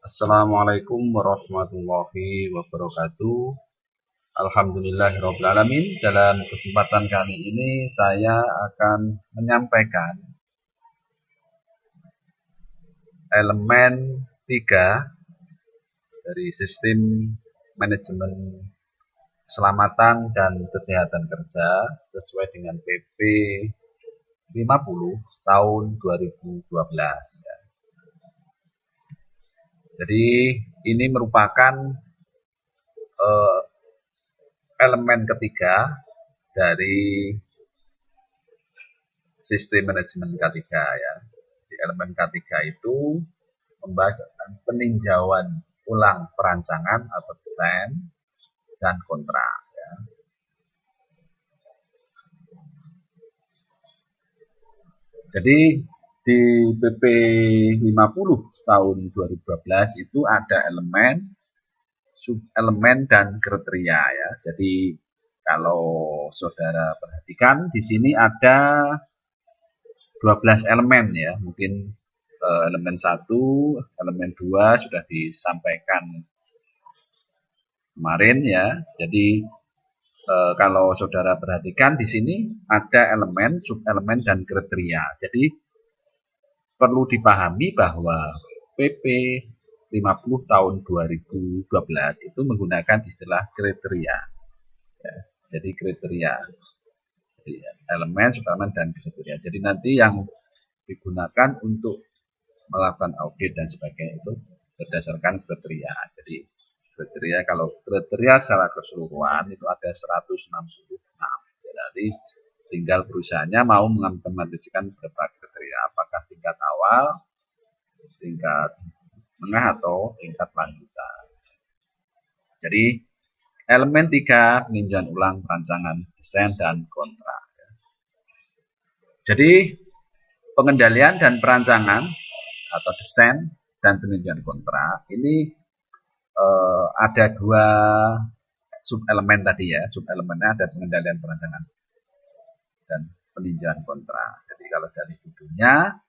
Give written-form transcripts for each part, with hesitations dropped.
Assalamualaikum warahmatullahi wabarakatuh. Alhamdulillahirabbil alamin. Dalam kesempatan kali ini saya akan menyampaikan elemen 3 dari sistem manajemen keselamatan dan kesehatan kerja sesuai dengan PP 50 tahun 2012 ya. Jadi ini merupakan elemen ketiga dari sistem manajemen K3 ya. Di elemen K3 itu membahas tentang peninjauan ulang perancangan atau desain dan kontrak ya. Jadi di PP 50 tahun 2012 itu ada elemen, subelemen dan kriteria ya. Jadi kalau saudara perhatikan di sini ada 12 elemen ya. Mungkin elemen 1, elemen 2 sudah disampaikan kemarin ya. Jadi kalau saudara perhatikan di sini ada elemen, subelemen dan kriteria. Jadi perlu dipahami bahwa PP 50 tahun 2012 itu menggunakan istilah kriteria. Ya, jadi kriteria. Jadi elemen, subelemen dan kriteria. Jadi nanti yang digunakan untuk melakukan audit dan sebagainya itu berdasarkan kriteria. Jadi kriteria, kalau kriteria secara keseluruhan itu ada 166. Jadi tinggal perusahaannya mau mengimplementasikan berapa kriteria, apakah tingkat awal, tingkat menengah atau tingkat lanjutan. Jadi elemen 3 peninjauan ulang perancangan desain dan kontrak. Jadi pengendalian dan perancangan atau desain dan peninjauan kontrak ini ada 2 subelemen tadi ya. Subelemennya ada pengendalian perancangan dan peninjauan kontrak. Jadi kalau dari judulnya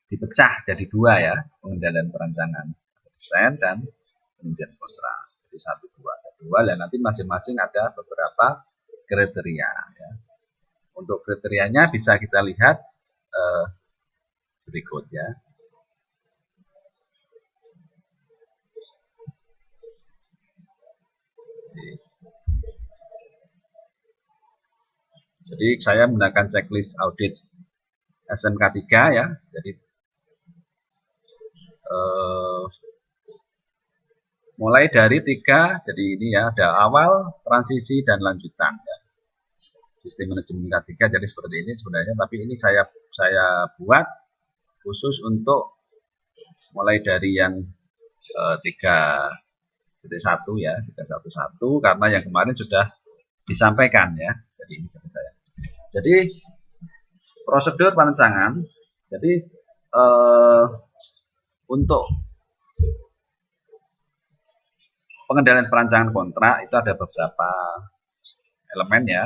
dipecah jadi 2 ya, pengendalian perancangan desain dan peninjauan kontrak. Jadi 1, 2, ada 2 dan nanti masing-masing ada beberapa kriteria ya. Untuk kriterianya bisa kita lihat berikut ya. Jadi saya menggunakan checklist audit SMK 3 ya. Jadi mulai dari 3, jadi ini ya, ada awal, transisi dan lanjutan ya. Sistem manajemen K3 jadi seperti ini sebenarnya, tapi ini saya buat khusus untuk mulai dari yang 3.1 ya, 311 karena yang kemarin sudah disampaikan ya. Jadi ini saya. Jadi prosedur perancangan. Jadi untuk pengendalian perancangan kontrak itu ada beberapa elemen ya.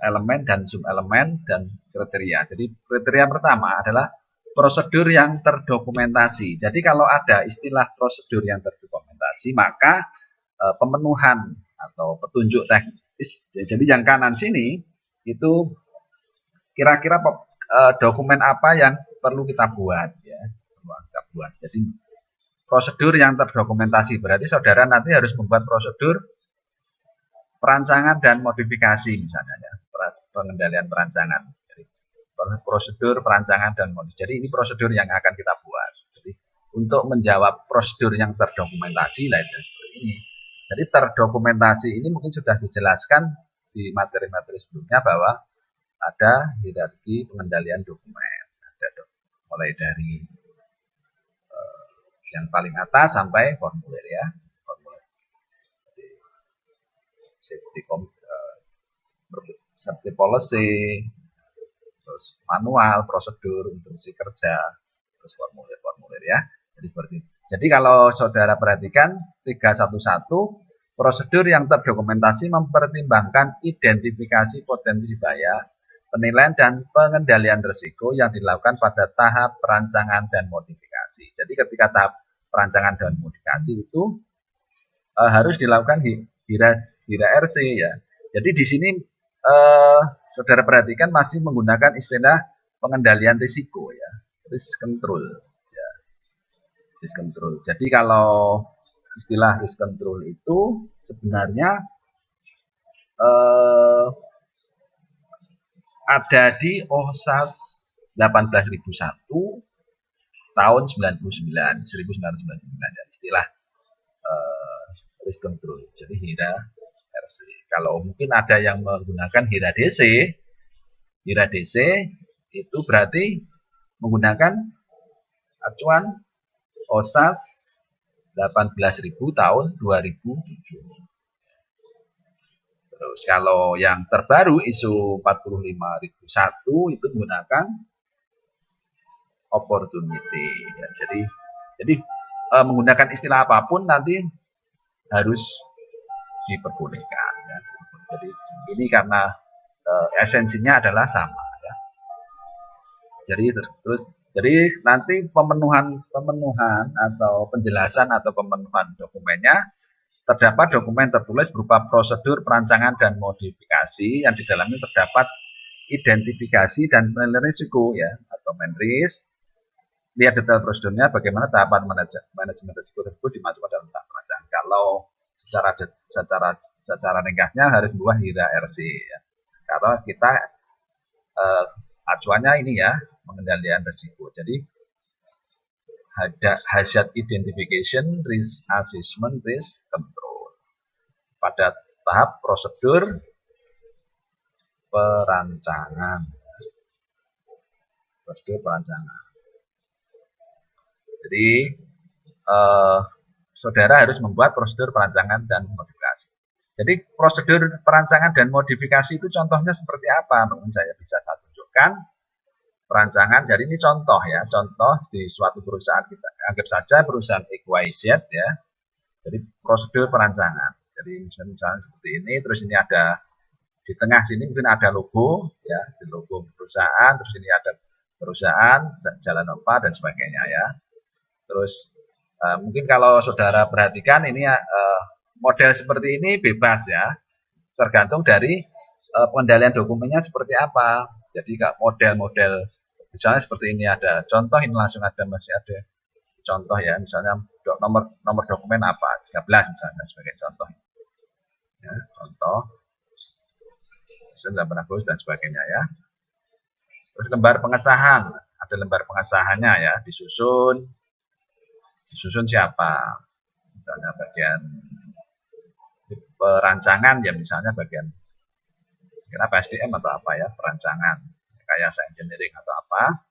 Elemen dan subelemen dan kriteria. Jadi kriteria pertama adalah prosedur yang terdokumentasi. Jadi kalau ada istilah prosedur yang terdokumentasi, maka pemenuhan atau petunjuk teknis. Jadi yang kanan sini itu kira-kira dokumen apa yang perlu kita buat ya. Jadi prosedur yang terdokumentasi berarti saudara nanti harus membuat prosedur perancangan dan modifikasi misalnya ya, pengendalian perancangan. Jadi, prosedur perancangan dan modifikasi. Jadi ini prosedur yang akan kita buat. Jadi untuk menjawab prosedur yang terdokumentasi lah itu seperti ini. Jadi terdokumentasi ini mungkin sudah dijelaskan di materi-materi sebelumnya bahwa ada hierarki pengendalian dokumen. Ada mulai dari yang paling atas sampai formulir ya. Safety policy, terus manual, prosedur, instruksi kerja, terus formulir ya. Jadi seperti itu. Jadi kalau saudara perhatikan 311 prosedur yang terdokumentasi mempertimbangkan identifikasi potensi bahaya, penilaian dan pengendalian risiko yang dilakukan pada tahap perancangan dan modifikasi. modifikasi. Jadi ketika tahap perancangan dan modifikasi itu harus dilakukan HIRA RC ya. Jadi di sini saudara perhatikan masih menggunakan istilah pengendalian risiko ya, risk control ya, risk control. Jadi kalau istilah risk control itu sebenarnya ada di OSAS 18.001 tahun 1999 ya, istilah risk control. Jadi HIRA RC. Kalau mungkin ada yang menggunakan HIRA DC, HIRA DC itu berarti menggunakan acuan OSAS 18.000 tahun 2007. Terus kalau yang terbaru ISO 45001 itu menggunakan opportunity ya. Jadi menggunakan istilah apapun nanti harus diperbolehkan ya. Jadi ini karena esensinya adalah sama ya. Jadi nanti pemenuhan atau penjelasan atau pemenuhan dokumennya terdapat dokumen tertulis berupa prosedur perancangan dan modifikasi yang di dalamnya terdapat identifikasi dan penilaian risiko ya atau MenRisk. Lihat detail prosedurnya bagaimana tahapan manajemen risiko tersebut dimasukkan dalam tahap perancangan. Kalau secara ringkasnya harus buah HIRA RC ya. Karena kita acuannya ini ya, pengendalian risiko. Jadi hazard identification, risk assessment, risk control pada tahap prosedur perancangan. Prosedur perancangan. Jadi saudara harus membuat prosedur perancangan dan modifikasi. Jadi prosedur perancangan dan modifikasi itu contohnya seperti apa? Mungkin saya bisa tunjukkan perancangan. Jadi ini contoh ya, contoh di suatu perusahaan kita. Anggap saja perusahaan XYZ ya. Jadi prosedur perancangan. Jadi misalnya seperti ini, terus ini ada di tengah sini mungkin ada logo ya, di logo perusahaan, terus ini ada perusahaan, jalan apa dan sebagainya ya. Terus mungkin kalau saudara perhatikan ini model seperti ini bebas ya, tergantung dari pengendalian dokumennya seperti apa. Jadi model-model misalnya seperti ini ada contoh, ini langsung ada masih ada contoh ya, misalnya nomor dokumen apa 13 misalnya sebagai contoh ya, contoh 19 Agustus dan sebagainya ya. Terus lembar pengesahan, ada lembar pengesahannya ya, disusun siapa, misalnya bagian perancangan ya, misalnya bagian kenapa SDM atau apa ya, perancangan rekayasa engineering atau apa.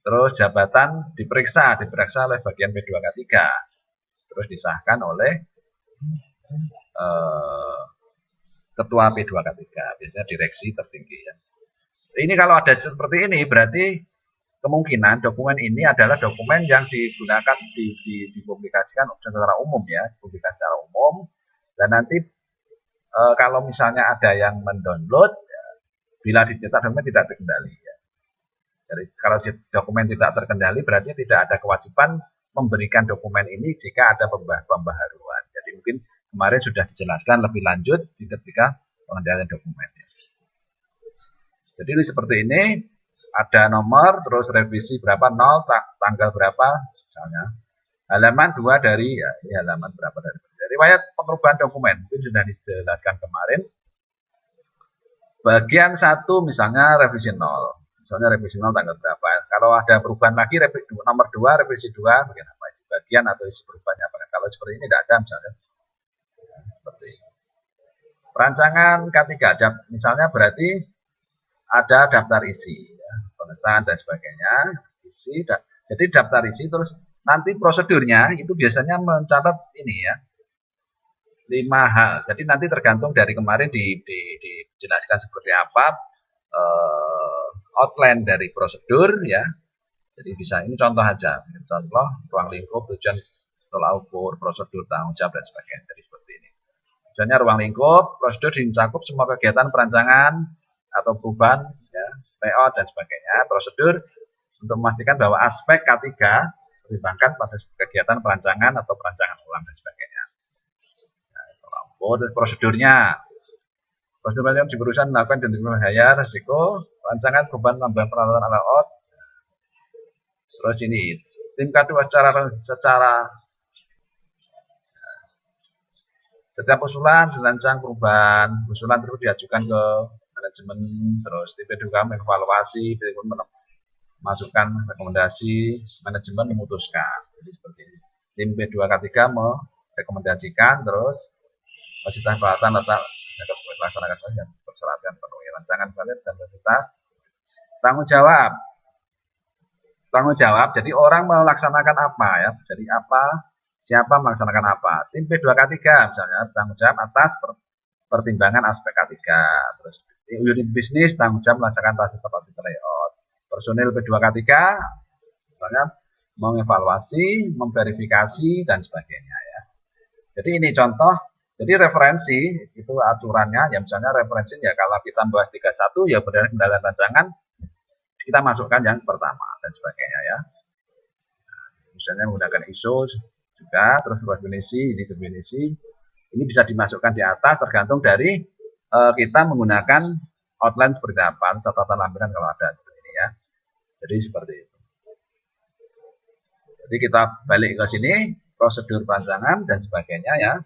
Terus jabatan diperiksa oleh bagian P2K3, terus disahkan oleh ketua P2K3, biasanya direksi tertinggi ya. Ini kalau ada seperti ini berarti kemungkinan dokumen ini adalah dokumen yang digunakan dipublikasikan secara umum ya, dipublikasikan secara umum, dan nanti kalau misalnya ada yang mendownload ya, bila dicetak dokumen tidak terkendali ya. Jadi kalau dokumen tidak terkendali berarti tidak ada kewajiban memberikan dokumen ini jika ada pembaharuan. Jadi mungkin kemarin sudah dijelaskan lebih lanjut di ketika pengendalian dokumen. Jadi seperti ini, ada nomor, terus revisi berapa, 0, tanggal berapa, misalnya. Halaman 2 dari, ya ini halaman berapa dari. Riwayat perubahan dokumen, mungkin sudah dijelaskan kemarin. Bagian 1 misalnya revisi 0. Misalnya revisi 0 tanggal berapa. Kalau ada perubahan lagi, nomor 2, revisi 2, bagian apa, isi bagian atau isi perubahannya apa. Kalau seperti ini tidak ada misalnya. Seperti ini. Perancangan K3, misalnya berarti ada daftar isi, ya, pengesahan dan sebagainya, isi. Jadi daftar isi, terus nanti prosedurnya itu biasanya mencatat ini ya, 5 hal. Jadi nanti tergantung dari kemarin dijelaskan seperti apa outline dari prosedur ya. Jadi bisa ini contoh aja, contoh ruang lingkup, tujuan, tolak ukur, prosedur, tanggung jawab dan sebagainya. Jadi seperti ini. Misalnya ruang lingkup, prosedur mencakup semua kegiatan perancangan atau perubahan ya, layout dan sebagainya. Prosedur untuk memastikan bahwa aspek K3 dipertimbangkan pada kegiatan perancangan atau perancangan ulang dan sebagainya. Prosedurnya, prosedur yang di perusahaan melakukan identifikasi bahaya, risiko, rancangan perubahan tambahan peralatan layout. Terus ini tim kadu secara setiap usulan dirancang perubahan, usulan terus diajukan ke manajemen, terus tim juga mengevaluasi, masukkan rekomendasi, manajemen memutuskan. Jadi seperti ini. Tim P2K3 merekomendasikan, terus fasilitas peralatan letak dapat melaksanakan yang persyaratan penuhi rancangan valid dan prioritas. Tanggung jawab. Jadi orang melaksanakan apa ya? Jadi siapa melaksanakan apa? Tim P2K3 misalnya tanggung jawab atas pertimbangan aspek K3. Terus unit bisnis tanggung jawab melaksanakan fasilitas layout. Personil P2K3 misalnya mengevaluasi, memverifikasi dan sebagainya ya. Jadi ini contoh. Jadi referensi itu aturannya ya, misalnya referensi ya kalau kita membahas 31 ya berdasarkan kendala rancangan kita masukkan yang pertama dan sebagainya ya. Nah, misalnya menggunakan ISO juga, terus definisi ini bisa dimasukkan di atas tergantung dari kita menggunakan outline seperti apa, catatan lampiran kalau ada ini ya. Jadi seperti itu. Jadi kita balik ke sini, prosedur perancangan dan sebagainya ya.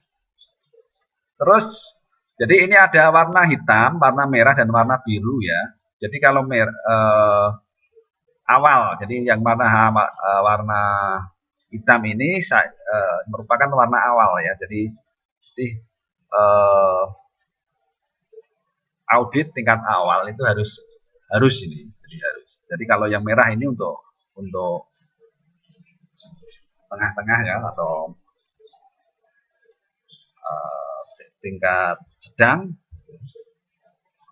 Terus, jadi ini ada warna hitam, warna merah, dan warna biru ya. Jadi kalau awal, jadi yang warna hitam ini merupakan warna awal ya. Jadi audit tingkat awal itu harus ini. Jadi kalau yang merah ini untuk tengah-tengah ya, atau tingkat sedang.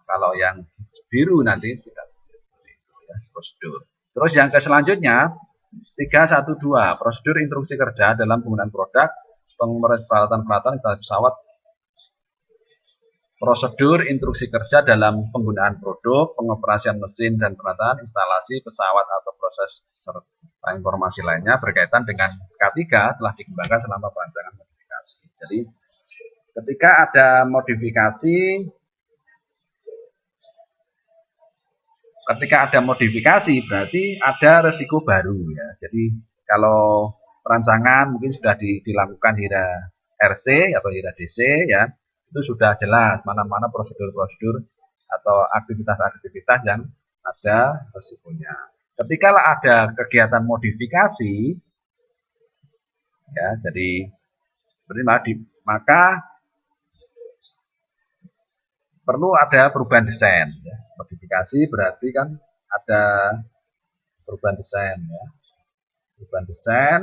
Kalau yang biru nanti tidak ya, prosedur. Terus yang ke selanjutnya 312 prosedur instruksi kerja dalam penggunaan produk, peralatan pesawat. Prosedur instruksi kerja dalam penggunaan produk, pengoperasian mesin dan peralatan, instalasi pesawat atau proses serta informasi lainnya berkaitan dengan K3 telah dikembangkan selama perancangan modifikasi. Jadi ketika ada modifikasi berarti ada resiko baru ya. Jadi kalau perancangan mungkin sudah dilakukan HIRA RC atau HIRA DC ya, itu sudah jelas mana-mana prosedur-prosedur atau aktivitas-aktivitas yang ada resikonya. Ketika ada kegiatan modifikasi ya, jadi maka perlu ada perubahan desain ya. Modifikasi berarti kan ada perubahan desain ya. Perubahan desain,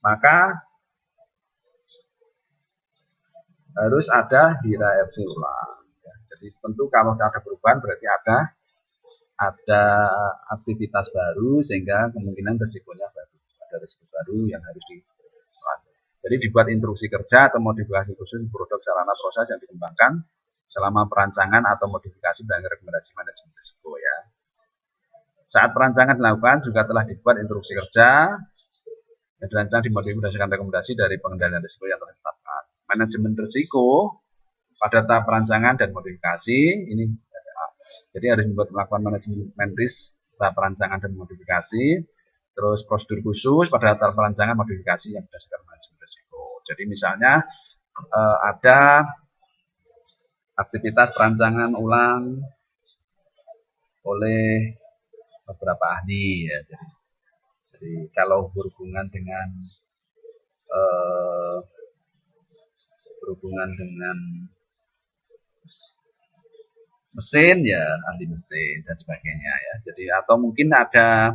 maka harus ada HIRA RC ulang ya. Jadi tentu kalau ada perubahan berarti ada aktivitas baru, sehingga kemungkinan resikonya baru, ada resiko baru yang harus jadi dibuat instruksi kerja atau modifikasi khusus produk sarana proses yang dikembangkan selama perancangan atau modifikasi dan rekomendasi manajemen risiko ya. Saat perancangan dilakukan juga telah dibuat instruksi kerja yang dirancang dimodifikasi berdasarkan rekomendasi dari pengendalian risiko yang telah ditetapkan. Manajemen risiko pada tahap perancangan dan modifikasi ini jadi harus melakukan manajemen risk tahap perancangan dan modifikasi. Terus prosedur khusus pada tahap perancangan modifikasi yang berdasarkan manajemen risiko. Jadi misalnya ada aktivitas perancangan ulang oleh beberapa ahli ya. Jadi kalau berhubungan dengan mesin ya ahli mesin dan sebagainya ya. Jadi atau mungkin ada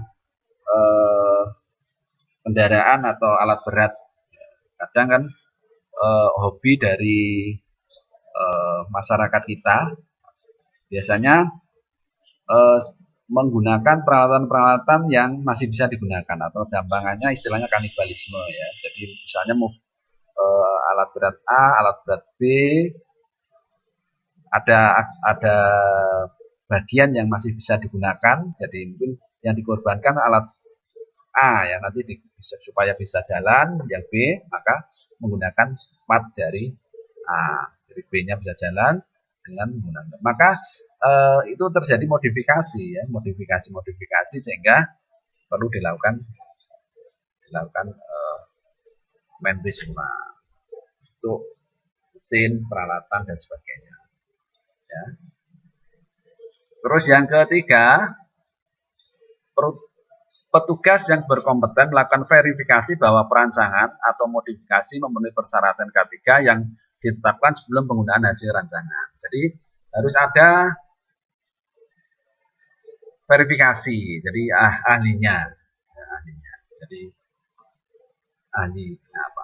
kendaraan atau alat berat. Kadang kan hobi dari masyarakat kita biasanya menggunakan peralatan-peralatan yang masih bisa digunakan, atau gampangannya istilahnya kanibalisme ya. Jadi misalnya alat berat A, alat berat B, ada bagian yang masih bisa digunakan, jadi mungkin yang dikorbankan A ya, nanti supaya bisa jalan, yang B maka menggunakan part dari A. Jadi B-nya bisa jalan dengan menggunakan. Maka itu terjadi modifikasi ya, modifikasi sehingga perlu dilakukan menrisma untuk mesin, peralatan dan sebagainya. Ya. Terus yang ketiga, petugas yang berkompeten melakukan verifikasi bahwa perancangan atau modifikasi memenuhi persyaratan K3 yang ditetapkan sebelum penggunaan hasil rancangan. Jadi harus ada verifikasi, jadi ahlinya. Jadi ahli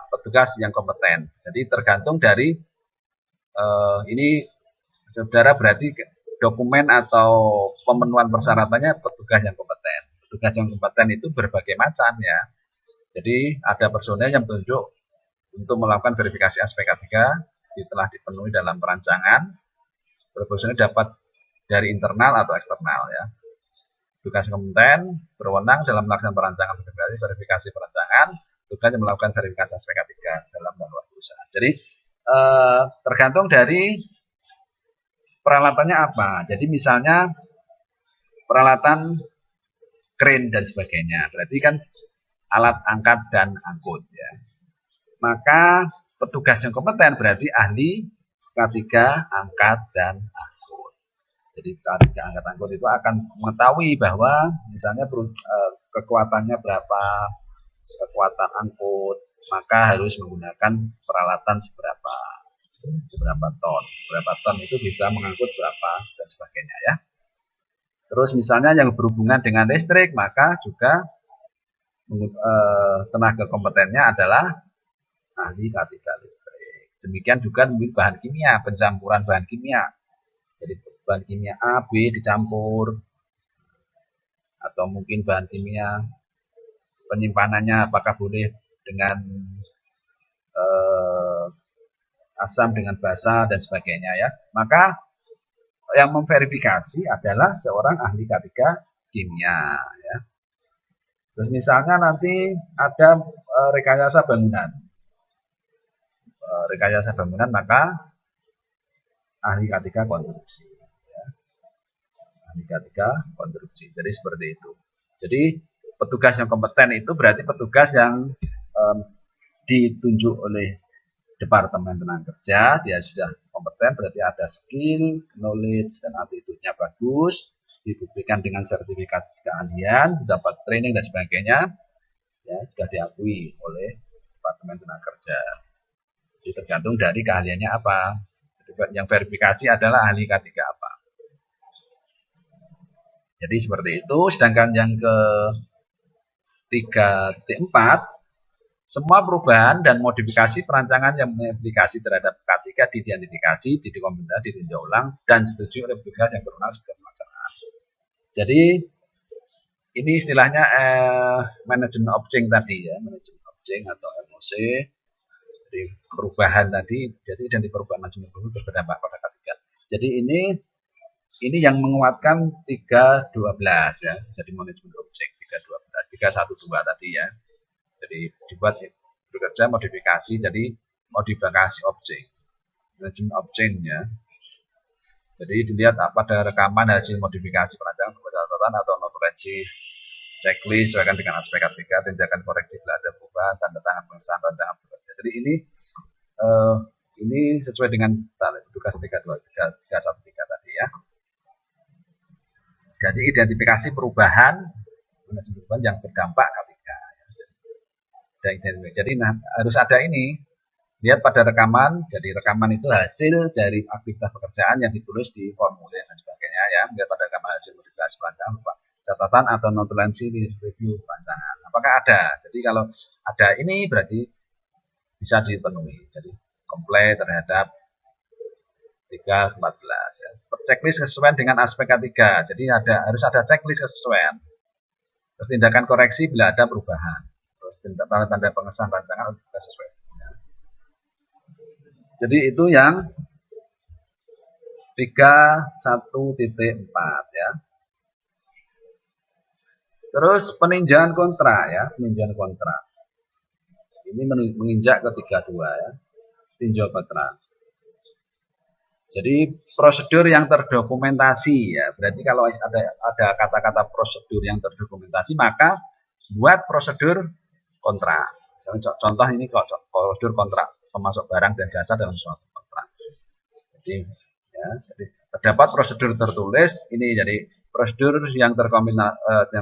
petugas yang kompeten. Jadi tergantung dari ini saudara, berarti dokumen atau pemenuhan persyaratannya petugas yang kompeten. Petugas yang kompeten itu berbagai macam ya. Jadi ada personel yang tunjuk untuk melakukan verifikasi aspek K3 setelah dipenuhi dalam perancangan. Personel dapat dari internal atau eksternal ya. Tugas kompeten berwenang dalam melaksanakan perancangan verifikasi perancangan, tugas yang melakukan verifikasi aspek K3 dalam melakukan perusahaan. Jadi tergantung dari peralatannya apa. Jadi misalnya peralatan kren dan sebagainya, berarti kan alat angkat dan angkut ya. Maka petugas yang kompeten berarti ahli K3 angkat dan angkut. Jadi K3 angkat angkut itu akan mengetahui bahwa misalnya kekuatannya berapa, kekuatan angkut, maka harus menggunakan peralatan seberapa ton itu bisa mengangkut berapa dan sebagainya ya. Terus misalnya yang berhubungan dengan listrik, maka juga tenaga kompetennya adalah ahli K3 listrik. Demikian juga bahan kimia, pencampuran bahan kimia. Jadi bahan kimia A, B dicampur, atau mungkin bahan kimia penyimpanannya apakah boleh dengan asam dengan basa dan sebagainya ya. Maka yang memverifikasi adalah seorang ahli K3 kimia ya. Terus misalnya nanti ada rekayasa bangunan. Maka ahli K3 konstruksi ya. Ahli K3 konstruksi. Jadi seperti itu. Jadi petugas yang kompeten itu berarti petugas yang ditunjuk oleh Departemen Tenaga Kerja, dia sudah kompeten, berarti ada skill, knowledge, dan attitude-nya bagus, dibuktikan dengan sertifikat keahlian, dapat training dan sebagainya, ya sudah diakui oleh Departemen Tenaga Kerja. Jadi tergantung dari keahliannya apa. Yang verifikasi adalah ahli K3 apa. Jadi seperti itu. Sedangkan yang ke 3T4, semua perubahan dan modifikasi perancangan yang mengaplikasi terhadap K3 diidentifikasi, didokumentasi, ditinjau ulang, dan disetujui oleh petugas yang berwenang sebelum pelaksanaan. Jadi ini istilahnya manajemen objek tadi ya, manajemen objek atau MOC. Jadi perubahan tadi, jadi identik perubahan manajemen objek berdampak pada K3. Jadi ini yang menguatkan 312 ya. Jadi manajemen objek 312, 312 tadi ya. Jadi dibuat bekerja modifikasi, jadi modifikasi objek, manajemen objeknya. Jadi dilihat pada rekaman hasil modifikasi perancangan catatan atau notulensi checklist sesuaikan dengan aspek K3, tindakan koreksi bila ada perubahan, tanda tangan pengesahan rancangan bekerja. Jadi ini sesuai dengan tugas 313 tadi ya. Jadi identifikasi perubahan manajemen yang berdampak K3. Jadi harus ada ini, lihat pada rekaman, jadi rekaman itu hasil dari aktivitas pekerjaan yang ditulis di formulir dan sebagainya ya. Lihat pada rekaman hasil modifikasi perancangan, catatan atau notulensi review perancangan. Apakah ada? Jadi kalau ada ini berarti bisa dipenuhi. Jadi komplit terhadap 314 ya. Checklist kesesuaian dengan aspek K3. Jadi harus ada checklist kesesuaian. Terus tindakan koreksi bila ada perubahan. Tanda pengesahan rancangan sudah sesuai. Jadi itu yang 31.4 ya. Terus peninjauan kontra ya, peninjauan kontra. Ini menginjak ke 32 ya, tinjau kontra. Jadi prosedur yang terdokumentasi ya, berarti kalau ada kata-kata prosedur yang terdokumentasi maka buat prosedur kontra. Contoh ini kok prosedur kontrak pemasok barang dan jasa dalam suatu kontrak. Jadi terdapat prosedur tertulis ini, jadi prosedur yang terdokumentasi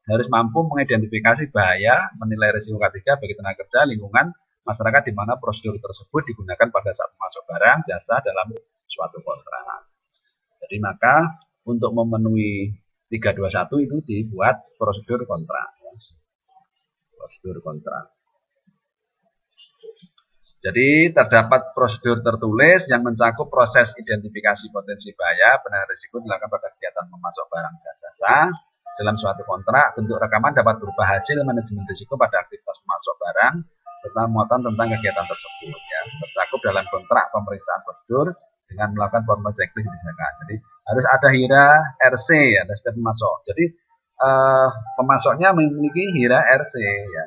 harus mampu mengidentifikasi bahaya, menilai risiko K3 bagi tenaga kerja, lingkungan, masyarakat di mana prosedur tersebut digunakan pada saat memasok barang jasa dalam suatu kontrak. Jadi maka untuk memenuhi 321 itu dibuat prosedur kontrak. Prosedur kontrak. Jadi terdapat prosedur tertulis yang mencakup proses identifikasi potensi bahaya, penilaian risiko dilakukan pada kegiatan memasok barang dan jasa dalam suatu kontrak. Bentuk rekaman dapat berupa hasil manajemen risiko pada aktivitas memasok barang serta muatan tentang kegiatan tersebut. Ya, tercakup dalam kontrak pemeriksaan prosedur dengan melakukan formal checklist disediakan. Jadi harus ada HIRA RC ya, ada step pemasok. Jadi pemasoknya memiliki HIRA RC ya.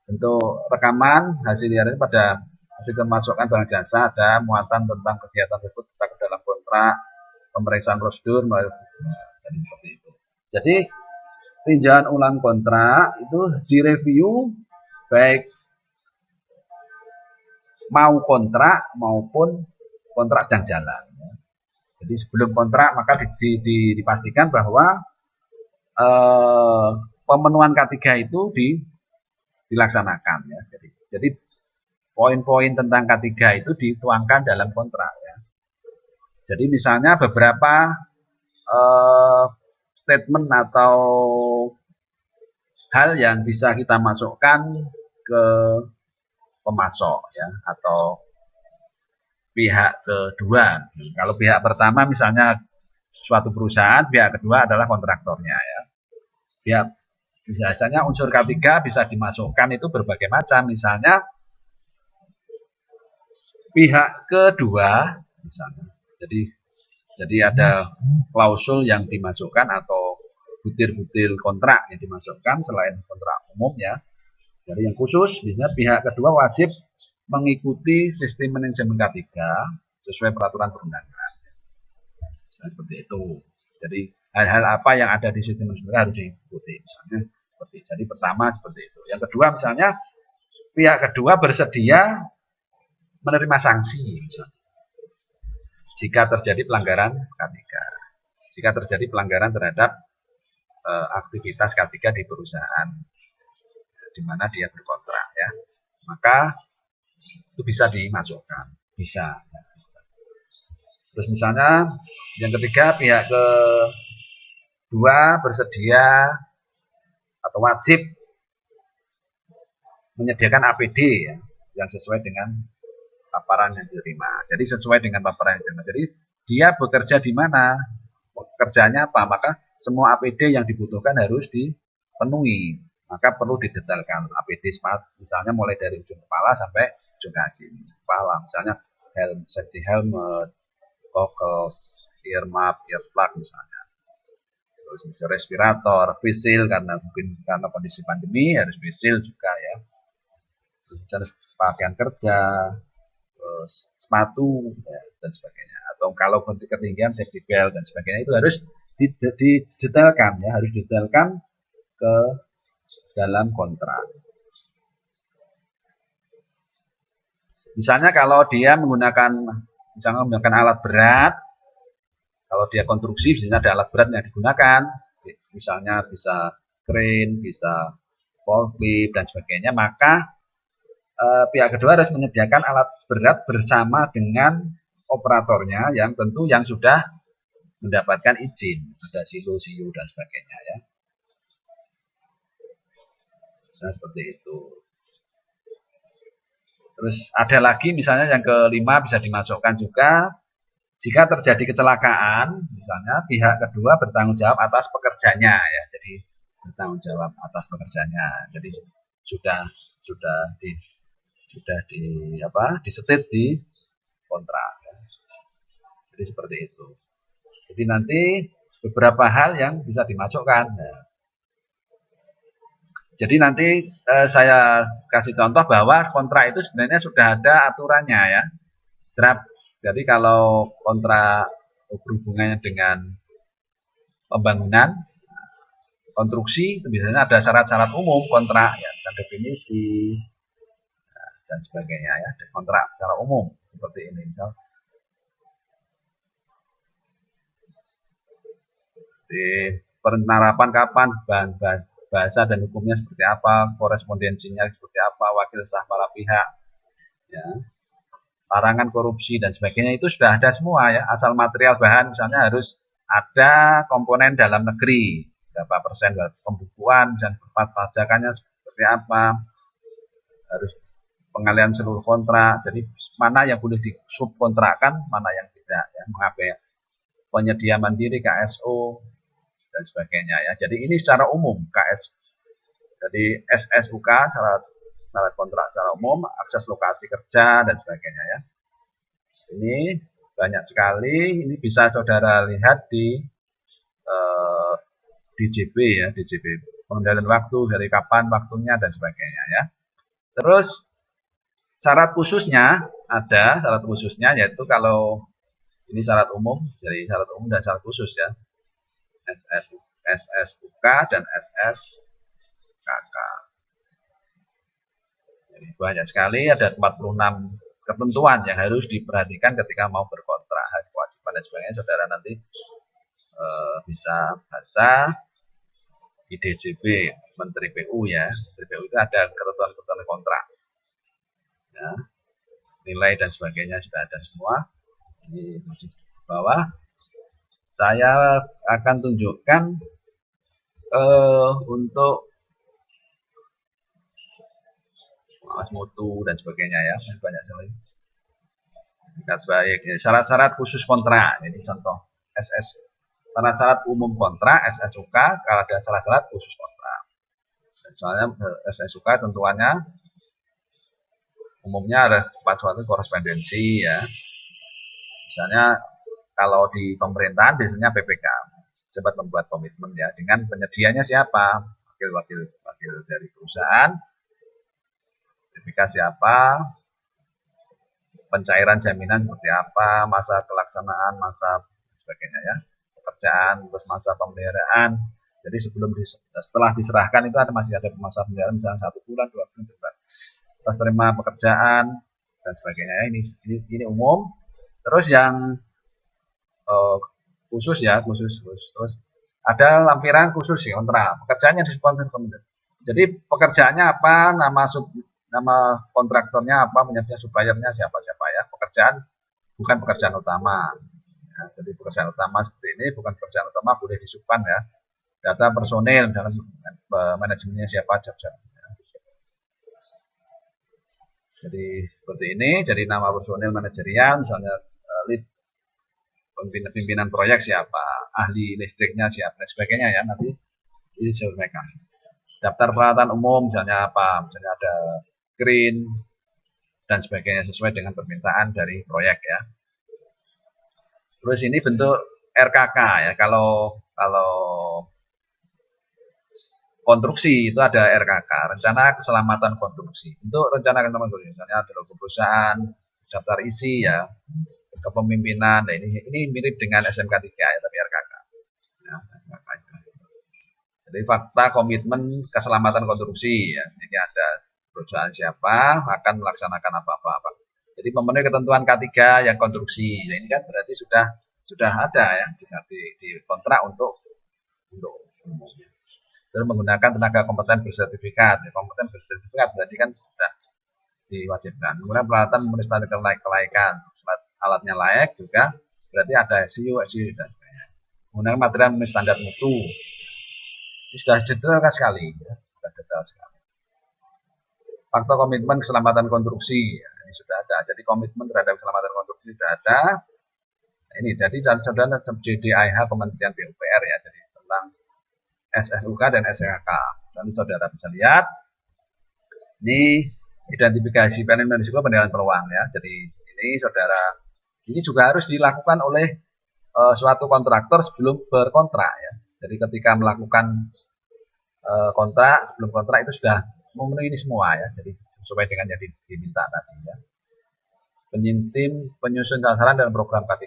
Bentuk rekaman hasil HIRA pada hasil pemasukan barang jasa, ada muatan tentang kegiatan tersebut tercakup dalam kontrak pemeriksaan prosedur. Jadi seperti itu. Jadi tinjauan ulang kontrak itu direview baik mau kontrak maupun kontrak sedang jalan. Jadi sebelum kontrak maka dipastikan bahwa pemenuhan K3 itu dilaksanakan ya. Jadi poin-poin tentang K3 itu dituangkan dalam kontrak ya. Jadi misalnya beberapa statement atau hal yang bisa kita masukkan ke pemasok ya, atau pihak kedua. Kalau pihak pertama misalnya suatu perusahaan, pihak kedua adalah kontraktornya ya. Pihak biasanya unsur K3 bisa dimasukkan itu berbagai macam, misalnya pihak kedua misalnya. Jadi ada klausul yang dimasukkan atau butir-butir kontrak yang dimasukkan selain kontrak umum ya. Jadi yang khusus misalnya pihak kedua wajib mengikuti sistem manajemen K3 sesuai peraturan perundangan. Misalnya seperti itu. Jadi hal-hal apa yang ada di sistem manajemen harus diikuti. Misalnya seperti jadi pertama seperti itu. Yang kedua misalnya pihak kedua bersedia menerima sanksi misalnya, jika terjadi pelanggaran K3. Jika terjadi pelanggaran terhadap aktivitas K3 di perusahaan di mana dia berkontrak ya, maka itu bisa dimasukkan, bisa. Terus misalnya yang ketiga pihak kedua bersedia atau wajib menyediakan APD ya, yang sesuai dengan paparan yang diterima. Jadi sesuai dengan paparan yang diterima. Jadi dia bekerja di mana, pekerjaannya apa, maka semua APD yang dibutuhkan harus dipenuhi. Maka perlu didetailkan APD smart, misalnya mulai dari ujung kepala sampai ujung kaki. Kepala, misalnya safety helmet, goggles, ear muff, ear plug misalnya. Terus misalnya respirator, face shield karena mungkin karena kondisi pandemi harus face shield juga ya. Terus misalnya pakaian kerja, terus sepatu ya, dan sebagainya. Atau kalau ketinggian safety belt dan sebagainya itu harus didetailkan ya, harus didetailkan ke dalam kontrak. Misalnya kalau dia menggunakan alat berat, kalau dia konstruksi biasanya ada alat berat yang digunakan, misalnya bisa crane, bisa forklift dan sebagainya, maka pihak kedua harus menyediakan alat berat bersama dengan operatornya yang tentu yang sudah mendapatkan izin, ada silo, siu dan sebagainya ya. Misalnya seperti itu. Terus ada lagi misalnya yang kelima bisa dimasukkan juga, jika terjadi kecelakaan, misalnya pihak kedua bertanggung jawab atas pekerjanya ya. Jadi bertanggung jawab atas pekerjanya. Jadi sudah disetit di kontrak. Ya. Jadi seperti itu. Jadi nanti beberapa hal yang bisa dimasukkan. Ya. Jadi nanti saya kasih contoh bahwa kontrak itu sebenarnya sudah ada aturannya ya, draft. Jadi kalau kontrak berhubungannya dengan pembangunan, konstruksi itu biasanya ada syarat-syarat umum kontrak ya, dan definisi dan sebagainya ya, kontrak secara umum seperti ini. Misal di penerapan kapan, bahasa dan hukumnya seperti apa, korespondensinya seperti apa, wakil sah para pihak, ya, larangan korupsi dan sebagainya itu sudah ada semua ya. Asal material bahan misalnya harus ada komponen dalam negeri, berapa persen pembukuan dan pajakannya seperti apa, harus pengalian seluruh kontrak. Jadi mana yang boleh disubkontrakkan, mana yang tidak ya, mengapa penyedia mandiri KSO dan sebagainya ya. Jadi ini secara umum KS. Jadi SSUK syarat kontrak secara umum, akses lokasi kerja dan sebagainya ya. Ini banyak sekali. Ini bisa saudara lihat di DJB ya, DJB pengendalian waktu dari kapan waktunya dan sebagainya ya. Terus syarat khususnya ada syarat khususnya yaitu kalau ini syarat umum, jadi syarat umum dan syarat khusus ya. SSUK dan SSKK. Jadi banyak sekali, ada 46 ketentuan yang harus diperhatikan ketika mau berkontrak, kewajiban dan sebagainya. Saudara nanti bisa baca di DJB Menteri PU ya. Menteri PU itu ada ketentuan-ketentuan kontrak, ya, nilai dan sebagainya sudah ada semua. Ini masih di bawah. Saya akan tunjukkan untuk awas mutu dan sebagainya ya, banyak sekali. Baik, syarat-syarat khusus kontrak. Ini contoh SS, syarat-syarat umum kontrak SSUK, kalau ada syarat-syarat khusus kontrak. Soalnya SSUK tentuannya umumnya ada suatu korespondensi ya. Misalnya kalau di pemerintahan biasanya PPK, cepat membuat komitmen ya, dengan penyedianya siapa, wakil dari perusahaan, PPK siapa, pencairan jaminan seperti apa, masa kelaksanaan, masa sebagainya ya, pekerjaan, terus masa pemeliharaan. Jadi setelah diserahkan itu masih ada masa pemeliharaan, misalnya 1 bulan, 2 bulan, terus terima pekerjaan dan sebagainya ya. Ini umum. Terus yang khusus ya, khusus. Terus ada lampiran khusus ya, kontrak. Pekerjaannya disponsor. Jadi pekerjaannya apa, nama kontraktornya apa, penyedia suppliernya siapa ya. Pekerjaan bukan pekerjaan utama. Ya, jadi pekerjaan utama seperti ini bukan pekerjaan utama, boleh disubkan ya. Data personil, dalam manajemennya siapa, job. Jadi seperti ini, jadi nama personil manajerial, misalnya lead pimpinan proyek siapa, ahli listriknya siapa, dan sebagainya ya, nanti ini disampaikan. Daftar peralatan umum, misalnya apa, misalnya ada crane dan sebagainya sesuai dengan permintaan dari proyek ya. Terus ini bentuk RKK ya, kalau konstruksi itu ada RKK, rencana keselamatan konstruksi. Untuk rencana keselamatan konstruksi, misalnya ada logo perusahaan, daftar isi ya, kepemimpinan. Nah, ini mirip dengan SMK 3 ya, tapi RKK. Ya, jadi fakta komitmen keselamatan konstruksi ya. Jadi ada perusahaan siapa akan melaksanakan apa. Jadi memenuhi ketentuan K3 yang konstruksi. Nah, ini kan berarti sudah ada ya di kontrak untuk umumnya. Terus menggunakan tenaga kompeten bersertifikat. Ya, kompeten bersertifikat berarti kan sudah diwajibkan. Kemudian peralatan memenuhi standar kelaikan, alatnya layak juga, berarti ada SIU dan sebagainya. Menggunakan material memenuhi standar mutu. Ini sudah detail sekali, ya. Sudah detail sekali. Faktor komitmen keselamatan konstruksi, ya, ini sudah ada. Jadi komitmen terhadap keselamatan konstruksi sudah ada. Nah, ini jadi saudara JDIH Kementerian PUPR ya, jadi tentang SSUK dan SKK. Nanti saudara bisa lihat. Ini identifikasi fenomena risiko penilaian peluang ya. Jadi ini saudara, ini juga harus dilakukan oleh suatu kontraktor sebelum berkontrak ya. Jadi ketika melakukan kontrak, sebelum kontrak itu sudah memenuhi ini semua ya. Jadi sesuai dengan yang diminta tadi ya. Penyusun sasaran dan program K3.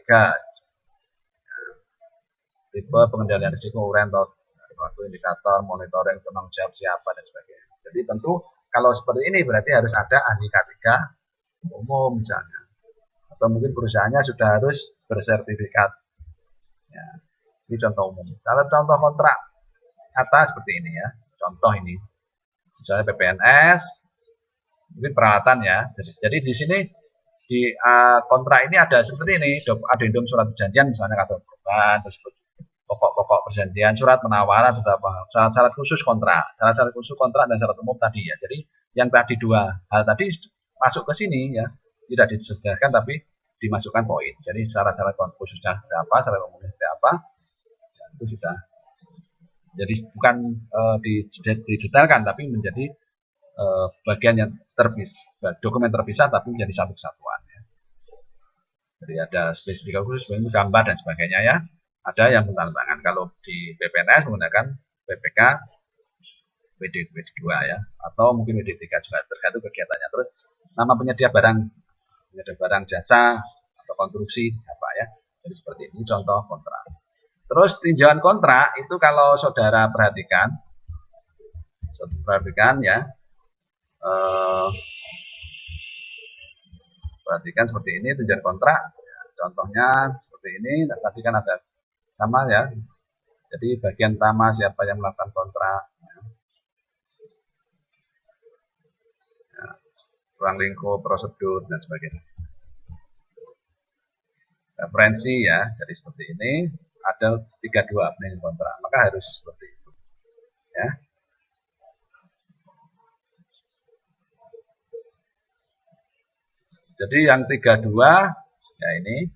Tipe pengendalian risiko orientor, waktu indikator, monitoring, penanggung jawab siapa dan sebagainya. Jadi tentu kalau seperti ini berarti harus ada ahli K3 umum misalnya, atau mungkin perusahaannya sudah harus bersertifikat. Ya, ini contoh umum. Kalau contoh kontrak atas seperti ini ya, contoh ini, misalnya PPNS, mungkin peralatan ya. Jadi di sini di kontrak ini ada seperti ini, adendum surat perjanjian misalnya kata perubahan, terus pokok-pokok perjanjian, surat penawaran, syarat-syarat khusus kontrak, syarat-syarat khusus kontrak dan syarat umum tadi ya. Jadi yang tadi dua hal tadi masuk ke sini ya, tidak disediakan tapi dimasukkan poin. Jadi syarat-syarat khususnya seperti apa, syarat umumnya seperti apa, itu sudah. Jadi bukan didetailkan tapi menjadi bagian yang terpisah, dokumen terpisah tapi menjadi satu kesatuan. Ya. Jadi ada spesifikasi khusus, gambar dan sebagainya ya. Ada yang tanda tangan. Kalau di PPNS menggunakan PPK WD2 ya, atau mungkin WD3 juga tergantung kegiatannya. Terus nama penyedia barang jasa atau konstruksi apa ya. Jadi seperti ini contoh kontrak. Terus tinjauan kontrak itu kalau saudara perhatikan ya, perhatikan seperti ini tinjauan kontrak. Contohnya seperti ini. Tadi kan ada sama ya. Jadi bagian pertama siapa yang melakukan kontrak, ya, ruang lingkup, prosedur dan sebagainya. Referensi ya, jadi seperti ini ada 32 absen kontrak, maka harus seperti itu. Ya. Jadi yang 32 ya ini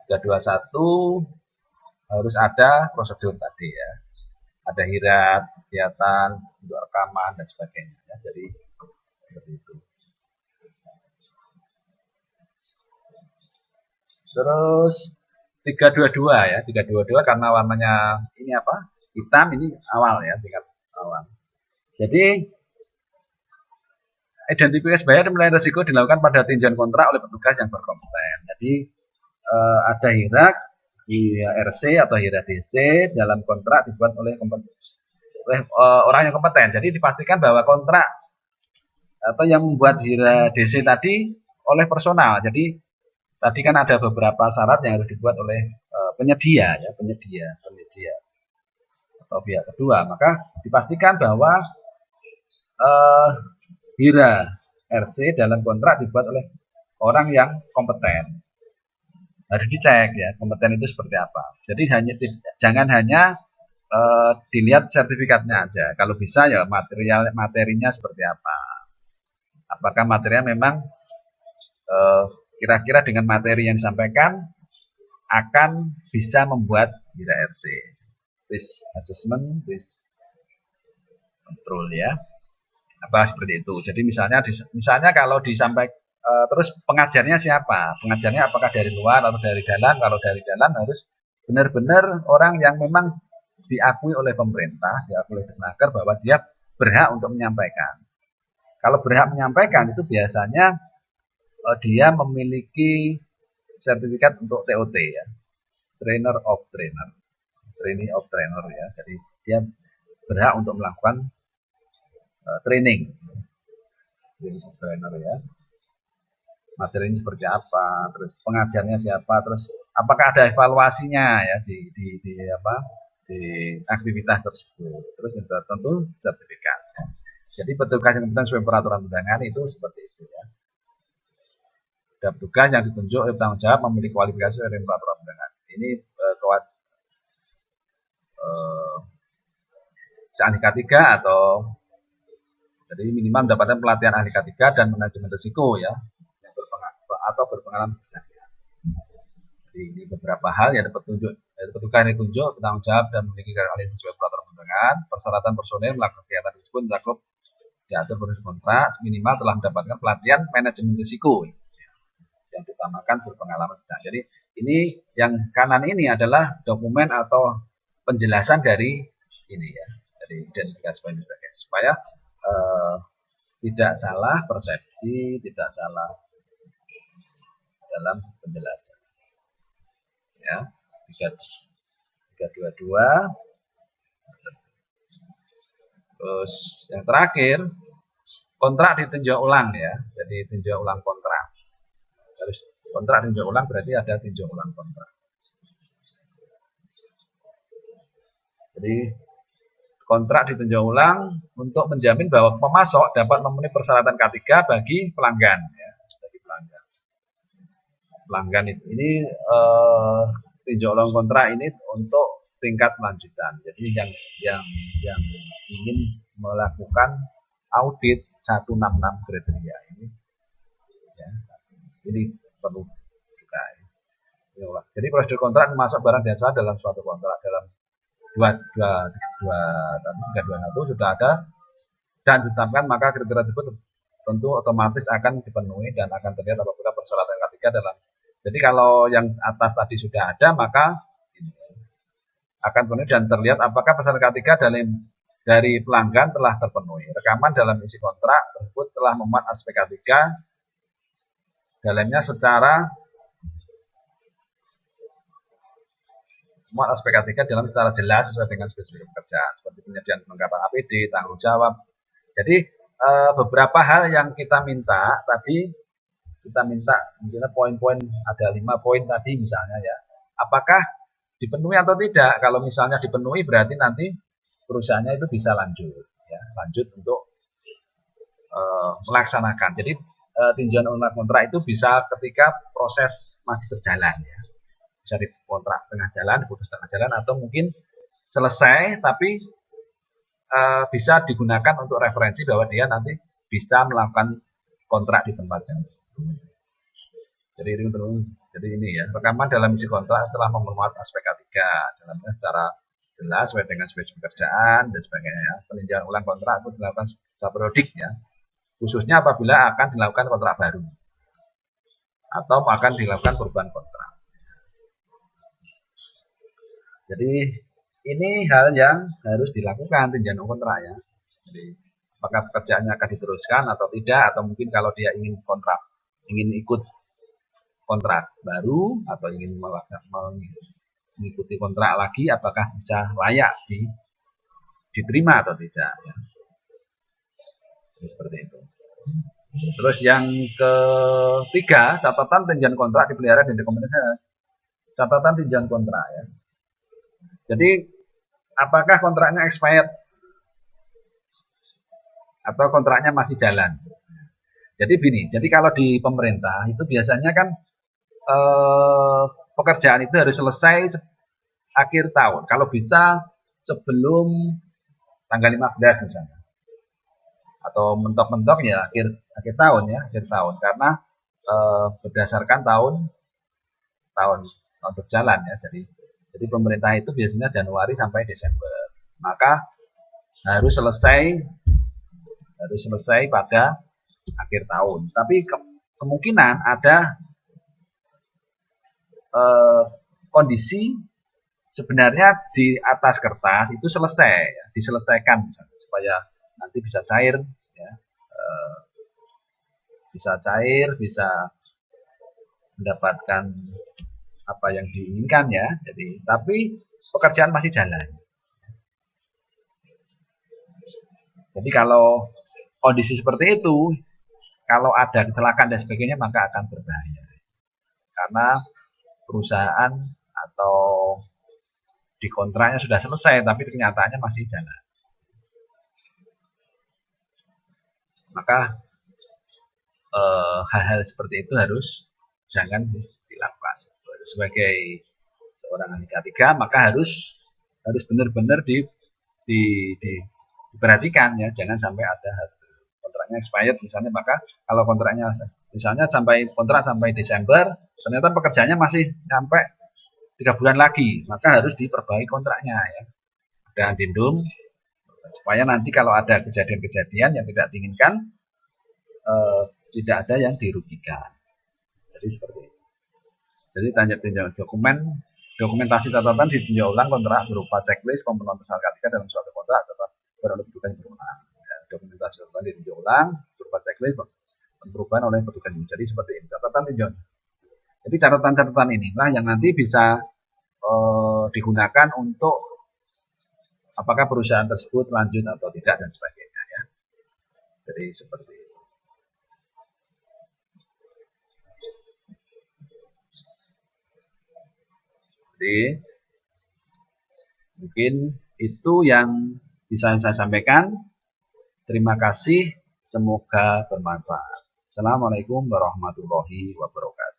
321 harus ada prosedur tadi ya. Ada hirat, kegiatan, untuk rekaman dan sebagainya ya. Jadi seperti itu. Terus 322 ya, 322 karena warnanya ini apa? Hitam, ini awal ya, tingkat awal. Jadi identifikasi bayar dan penilaian risiko dilakukan pada tinjauan kontrak oleh petugas yang berkompeten. Jadi ada hirak di RC atau hirak DC dalam kontrak dibuat oleh orang yang kompeten. Jadi dipastikan bahwa kontrak atau yang membuat hirak DC tadi oleh personal. Jadi tadi kan ada beberapa syarat yang harus dibuat oleh penyedia ya, penyedia atau pihak kedua. Maka dipastikan bahwa hira RC dalam kontrak dibuat oleh orang yang kompeten. Harus dicek ya kompeten itu seperti apa. Jadi jangan hanya dilihat sertifikatnya aja. Kalau bisa ya materinya seperti apa. Apakah materinya memang kira-kira dengan materi yang disampaikan akan bisa membuat hira RC. Risk assessment, risk control ya. Apa seperti itu. Jadi misalnya kalau disampaikan terus pengajarnya siapa? Pengajarnya apakah dari luar atau dari dalam? Kalau dari dalam harus benar-benar orang yang memang diakui oleh pemerintah, diakui oleh Kemenaker bahwa dia berhak untuk menyampaikan. Kalau berhak menyampaikan itu biasanya dia memiliki sertifikat untuk TOT ya, trainee of trainer ya. Jadi dia berhak untuk melakukan training of trainer ya. Materinya seperti apa, terus pengajarnya siapa, terus apakah ada evaluasinya ya di aktivitas tersebut, terus tentu sertifikat. Ya. Jadi petugas yang sesuai peraturan undangan itu seperti itu ya. Ada petugas yang ditunjuk oleh tanggung jawab memiliki kualifikasi dari peraturan undangan. Ini ahli K3 atau jadi minimal mendapatkan pelatihan ahli K3 dan manajemen risiko ya. Atau berpengalaman. Jadi ini beberapa hal yang dapat petugas yang ditunjuk, bertanggung jawab dan memiliki keahlian sesuai peraturan undangan. Persyaratan personil melakukan kegiatan tersebut mencakup diatur berdasarkan kontrak minimal telah mendapatkan pelatihan manajemen risiko yang diutamakan berpengalaman. Nah, jadi ini yang kanan ini adalah dokumen atau penjelasan dari ini ya. Jadi identifikasi poin dan sebagainya supaya tidak salah persepsi, tidak salah dalam penjelasan. Ya, 322. Terus yang terakhir, kontrak ditinjau ulang ya. Jadi tinjau ulang kontrak. Harus kontrak tinjau ulang berarti ada tinjau ulang kontrak. Jadi kontrak ditinjau ulang untuk menjamin bahwa pemasok dapat memenuhi persyaratan K3 bagi pelanggan ya. Bagi pelanggan. Pelanggan ini tinjau ulang kontrak ini untuk tingkat lanjutan. Jadi yang ingin melakukan audit 166 kriteria ini ya, ini perlu juga ya. Jadi prosedur kontrak memasok barang dan jasa dalam suatu kontrak dalam 221 sudah ada dan ditetapkan, maka kriteria tersebut tentu otomatis akan dipenuhi dan akan terlihat apabila persyaratan K3 dalam. Jadi kalau yang atas tadi sudah ada, maka akan penuhi dan terlihat apakah persyaratan K3 dari pelanggan telah terpenuhi. Rekaman dalam isi kontrak tersebut telah memuat aspek K3 dalamnya secara aspek K3 dalam secara jelas sesuai dengan spesifikasi pekerjaan seperti penyediaan kelengkapan APD, tanggung jawab. Jadi beberapa hal yang kita minta tadi, misalnya poin-poin ada 5 poin tadi misalnya ya. Apakah dipenuhi atau tidak? Kalau misalnya dipenuhi berarti nanti perusahaannya itu bisa lanjut ya, lanjut untuk melaksanakan. Jadi tinjauan ulang kontrak itu bisa ketika proses masih berjalan ya. Bisa di kontrak tengah jalan, diputus tengah jalan, atau mungkin selesai tapi bisa digunakan untuk referensi bahwa dia nanti bisa melakukan kontrak di tempat yang jadi ini ya, rekaman dalam isi kontrak telah memuat aspek K3 dalamnya secara jelas sesuai dengan spesifikasi pekerjaan dan sebagainya. Peninjauan ulang kontrak itu dilakukan secara periodik ya, khususnya apabila akan dilakukan kontrak baru atau akan dilakukan perubahan kontrak. Jadi ini hal yang harus dilakukan tinjauan kontrak ya. Jadi apakah pekerjaannya akan diteruskan atau tidak, atau mungkin kalau dia ingin kontrak, ingin ikut kontrak baru atau ingin mengikuti kontrak lagi, apakah bisa layak diterima atau tidak ya. Jadi seperti itu. Terus yang ketiga, catatan tinjauan kontrak dipelihara dan dokumentasi. Catatan tinjauan kontrak ya. Jadi apakah kontraknya expired atau kontraknya masih jalan? Jadi gini, jadi kalau di pemerintah itu biasanya kan pekerjaan itu harus selesai akhir tahun. Kalau bisa sebelum tanggal 15 misalnya. Atau mentok-mentok ya akhir tahun ya, akhir tahun, karena berdasarkan tahun berjalan ya. Jadi pemerintah itu biasanya Januari sampai Desember. Maka harus selesai pada akhir tahun. Tapi kemungkinan ada kondisi sebenarnya di atas kertas itu selesai ya, diselesaikan misalnya, supaya nanti bisa cair ya, bisa mendapatkan apa yang diinginkan ya. Jadi tapi pekerjaan masih jalan. Jadi kalau kondisi seperti itu, kalau ada kecelakaan dan sebagainya, maka akan berbahaya. Karena perusahaan atau di kontraknya sudah selesai, tapi kenyataannya masih jalan. Maka hal-hal seperti itu jangan dilakukan. Sebagai seorang ahli K3, maka harus benar-benar diperhatikan ya, jangan sampai ada hal seperti itu. Kontraknya expired misalnya, maka kalau kontraknya misalnya kontrak sampai Desember, ternyata pekerjaannya masih sampai 3 bulan lagi, maka harus diperbaiki kontraknya ya, dan addendum supaya nanti kalau ada kejadian-kejadian yang tidak diinginkan tidak ada yang dirugikan. Jadi seperti itu. Jadi tinjauan dokumen Dokumentasi catatan ditinjau ulang kontrak berupa checklist pemenuhan persyarat ketiga dalam suatu kontrak atau oleh petugas yang berwenang. Ya, dokumentasi catatan ditinjau ulang berupa checklist perubahan oleh petugas. Jadi seperti ini catatan tinjauan. Jadi catatan-catatan inilah yang nanti bisa digunakan untuk apakah perusahaan tersebut lanjut atau tidak dan sebagainya ya. Jadi seperti itu. Jadi mungkin itu yang bisa saya sampaikan. Terima kasih, semoga bermanfaat. Assalamualaikum warahmatullahi wabarakatuh.